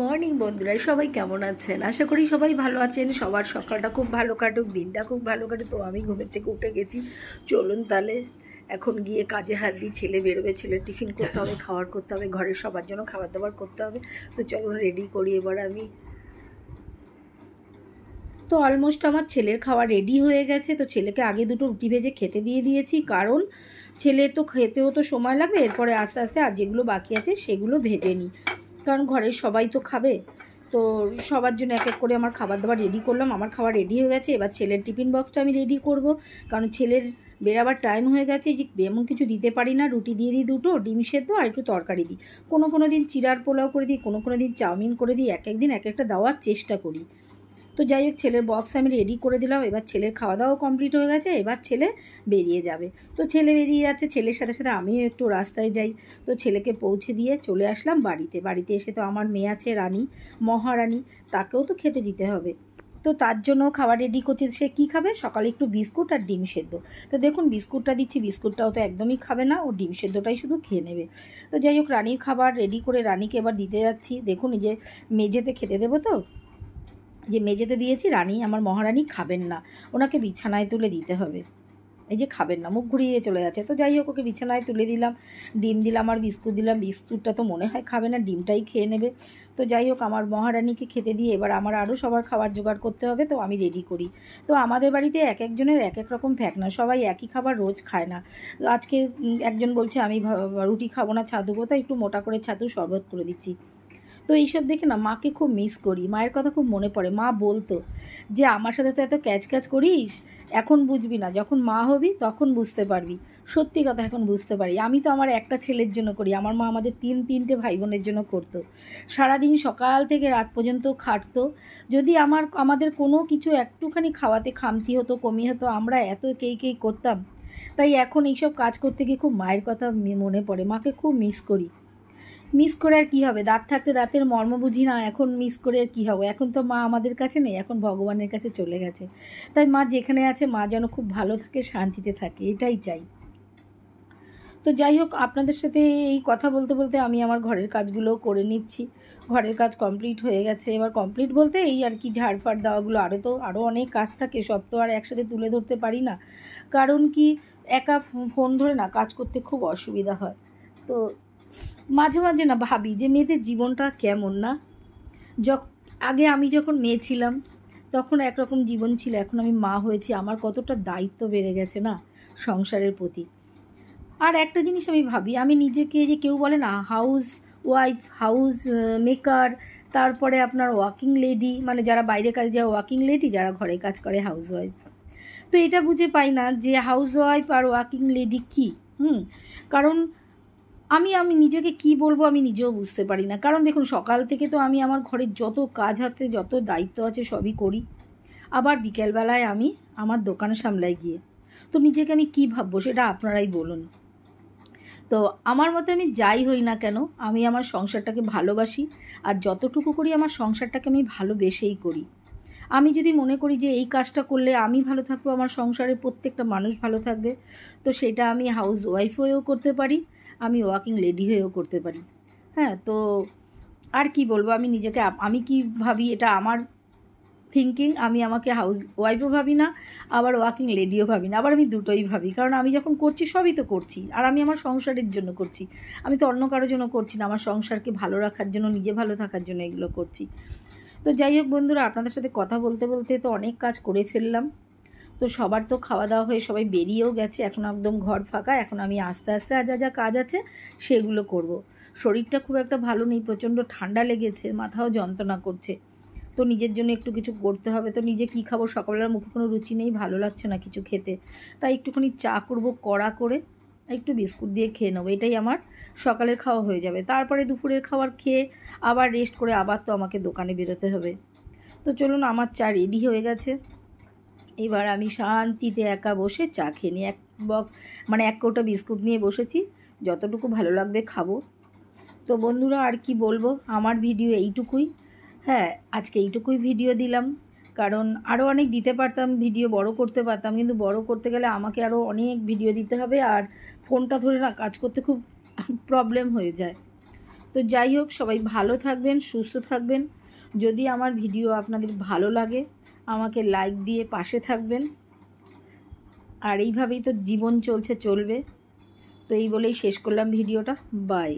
Morning বন্ধুরা, সবাই কেমন আছেন? আশা করি সবাই ভালো আছেন। সবার সকালটা খুব ভালো কাটুক, দিনটা খুব ভালো কাটুক। তো আমি ঘুমের থেকে উঠে গেছি। চলুন তাহলে এখন গিয়ে কাজে হাত দিই। ছেলে বেরোবে, ছেলে টিফিন করতে হবে, খাবার করতে হবে, ঘরের সবার জন্য খাবার দাবার করতে হবে। তো চলুন রেডি করি এবার আমি। তো অলমোস্ট আমার ছেলের খাওয়া রেডি হয়ে গেছে। তো ছেলেকে আগে দুটো রুটি ভেজে খেতে দিয়ে দিয়েছি, কারণ ছেলে তো খেতেও তো সময় লাগবে। এরপরে আস্তে আস্তে আর যেগুলো বাকি আছে সেগুলো ভেজে নিই, কারণ ঘরের সবাই তো খাবে। তো সবার জন্য এক এক করে আমার খাবার দাবার রেডি করলাম। আমার খাবার রেডি হয়ে গেছে। এবার ছেলের টিফিন বক্সটা আমি রেডি করব, কারণ ছেলের বেরাবার টাইম হয়ে গেছে। যে এমন কিছু দিতে পারি না, রুটি দিয়ে দিই দুটো, ডিম সেদ্ধ আর একটু তরকারি দিই। কোনো দিন চিড়ার পোলাও করে দিই, কোনো দিন চাউমিন করে দিই। এক একদিন এক একটা দেওয়ার চেষ্টা করি। তো যাই হোক, ছেলের বক্স আমি রেডি করে দিলাম। এবার ছেলের খাওয়া দাওয়াও কমপ্লিট হয়ে গেছে। এবার ছেলে বেরিয়ে যাবে। তো ছেলে বেরিয়ে যাচ্ছে, ছেলের সাথে সাথে আমিও একটু রাস্তায় যাই। তো ছেলেকে পৌঁছে দিয়ে চলে আসলাম বাড়িতে এসে তো আমার মেয়ে আছে রানী, মহারানী, তাকেও তো খেতে দিতে হবে। তো তার জন্য খাবার রেডি করছে। সে কী খাবে? সকালে একটু বিস্কুট আর ডিম সেদ্ধ। তো দেখুন বিস্কুটটা দিচ্ছি, বিস্কুটটাও তো একদমই খাবে না, ও ডিম সেদ্ধটাই শুধু খেয়ে নেবে। তো যাই হোক, রানীর খাবার রেডি করে রানীকে এবার দিতে যাচ্ছি। দেখুন এই যে মেঝেতে খেতে দেবো, তো যে মেঝেতে দিয়েছি, রানী আমার মহারানী খাবেন না, ওনাকে বিছানায় তুলে দিতে হবে। এই যে খাবেন না, মুখ ঘুরিয়ে চলে যাচ্ছে। তো যাই হোক, ওকে বিছানায় তুলে দিলাম, ডিম দিলাম আর বিস্কুট দিলাম। বিস্কুটটা তো মনে হয় খাবে না, ডিমটাই খেয়ে নেবে। তো যাই হোক, আমার মহারানীকে খেতে দিয়ে এবার আমার আরও সবার খাবার জোগাড় করতে হবে। তো আমি রেডি করি। তো আমাদের বাড়িতে এক একজনের এক এক রকম ফ্যাকনা, সবাই একই খাবার রোজ খায় না। আজকে একজন বলছে আমি রুটি খাবো না, ছাতু খাবো, তাই একটু মোটা করে ছাতু শরবত করে দিচ্ছি। তো এইসব দেখে না মাকে খুব মিস করি, মায়ের কথা খুব মনে পড়ে। মা বলতো যে আমার সাথে তো এত ক্যাচ ক্যাচ করিস, এখন বুঝবি না, যখন মা হবি তখন বুঝতে পারবি। সত্যি কথা, এখন বুঝতে পারি। আমি তো আমার একটা ছেলের জন্য করি, আমার মা আমাদের তিনটে ভাই বোনের জন্য করতো। সারাদিন সকাল থেকে রাত পর্যন্ত খাটতো। যদি আমাদের কোনো কিছু একটুখানি খাওয়াতে খামতি হতো, কমি হতো, আমরা এত কেই করতাম। তাই এখন এইসব কাজ করতে গিয়ে খুব মায়ের কথা মনে পড়ে, মাকে খুব মিস করে আর কী হবে? দাঁত থাকতে দাঁতের মর্ম বুঝি না, এখন মিস করে আর কী হবে? এখন তো মা আমাদের কাছে নেই, এখন ভগবানের কাছে চলে গেছে। তাই মা যেখানে আছে, মা যেন খুব ভালো থাকে, শান্তিতে থাকে, এটাই চাই। তো যাই হোক, আপনাদের সাথে এই কথা বলতে বলতে আমি আমার ঘরের কাজগুলোও করে নিচ্ছি। ঘরের কাজ কমপ্লিট হয়ে গেছে। এবার কমপ্লিট বলতে এই আর কি, ঝাড়ফাড় দেওয়াগুলো। আরও অনেক কাজ থাকে, সব তো আর একসাথে তুলে ধরতে পারি না। কারণ কি, একা ফোন ধরে না কাজ করতে খুব অসুবিধা হয়। তো মাঝে মাঝে না ভাবি যে মেয়েদের জীবনটা কেমন না। আগে আমি যখন মেয়ে ছিলাম তখন একরকম জীবন ছিল, এখন আমি মা হয়েছি, আমার কতটা দায়িত্ব বেড়ে গেছে না সংসারের প্রতি। আর একটা জিনিস আমি ভাবি, আমি নিজেকে, যে কেউ বলে না হাউস ওয়াইফ, হাউস মেকার, তারপরে আপনার ওয়ার্কিং লেডি, মানে যারা বাইরে কাজে যায় ওয়ার্কিং লেডি, যারা ঘরে কাজ করে হাউস ওয়াইফ। তো এটা বুঝে পাই না যে হাউস ওয়াইফ আর ওয়ার্কিং লেডি কী। কারণ আমি নিজেকে কি বলবো আমি নিজেও বুঝতে পারি না। কারণ দেখুন, সকাল থেকে তো আমি আমার ঘরের যত কাজ আছে, যত দায়িত্ব আছে সবই করি। আবার বিকেলবেলায় আমি আমার দোকান সামলাই গিয়ে। তো নিজেকে আমি কী ভাববো সেটা আপনারাই বলুন। তো আমার মতে আমি যাই হই না কেন, আমি আমার সংসারটাকে ভালোবাসি। আর যতটুকু করি আমার সংসারটাকে আমি ভালোবেসেই করি। আমি যদি মনে করি যে এই কাজটা করলে আমি ভালো থাকবো, আমার সংসারের প্রত্যেকটা মানুষ ভালো থাকবে, তো সেটা আমি হাউস ওয়াইফ হয়েও করতে পারি, আমি ওয়ার্কিং লেডি হয়েও করতে পারি। হ্যাঁ, তো আর কি বলবো, আমি নিজেকে, আমি কি ভাবি এটা আমার থিঙ্কিং। আমি আমাকে হাউস ওয়াইফও ভাবি না, আবার ওয়ার্কিং লেডিও ভাবি না, আবার আমি দুটোই ভাবি। কারণ আমি যখন করছি সবই তো করছি, আর আমি আমার সংসারের জন্য করছি। আমি তো অন্য কারোর জন্য করছি না, আমার সংসারকে ভালো রাখার জন্য, নিজে ভালো থাকার জন্য এগুলো করছি। তো যাই হোক বন্ধুরা, আপনাদের সাথে কথা বলতে বলতে তো অনেক কাজ করে ফেললাম। তো সবার তো খাওয়া দাওয়া হয়ে সবাই বেরিয়েও গেছে, এখন একদম ঘর ফাঁকা। এখন আমি আস্তে আস্তে আর যা কাজ আছে সেগুলো করব। শরীরটা খুব একটা ভালো নেই, প্রচণ্ড ঠান্ডা লেগেছে, মাথাও যন্ত্রণা করছে। তো নিজের জন্য একটু কিছু করতে হবে। তো নিজে কী খাবো, সকালবেলার মুখে কোনো রুচি নেই, ভালো লাগছে না কিছু খেতে। তাই একটুখানি চা করব কড়া করে, একটু বিস্কুট দিয়ে খেয়ে নেবো। এটাই আমার সকালের খাওয়া হয়ে যাবে। তারপরে দুপুরের খাবার খেয়ে আবার রেস্ট করে আবার তো আমাকে দোকানে বেরোতে হবে। তো চলুন, আমার চা রেডি হয়ে গেছে। এবার আমি শান্তিতে একা বসে চা খেয়ে নিই। এক কৌটা বিস্কুট নিয়ে বসেছি, যতটুকু ভালো লাগবে খাবো। তো বন্ধুরা, আর কি বলবো, আমার ভিডিও এইটুকুই। হ্যাঁ, আজকে এইটুকুই ভিডিও দিলাম, কারণ আরও অনেক দিতে পারতাম, ভিডিও বড় করতে পারতাম, কিন্তু বড় করতে গেলে আমাকে আরও অনেক ভিডিও দিতে হবে, আর ফোনটা ধরে না কাজ করতে খুব প্রবলেম হয়ে যায়। তো যাই হোক, সবাই ভালো থাকবেন, সুস্থ থাকবেন। যদি আমার ভিডিও আপনাদের ভালো লাগে আমাকে লাইক দিয়ে পাশে থাকবেন। আর এইভাবেই তো জীবন চলবে। তো এই বলেই শেষ করলাম ভিডিওটা। বাই।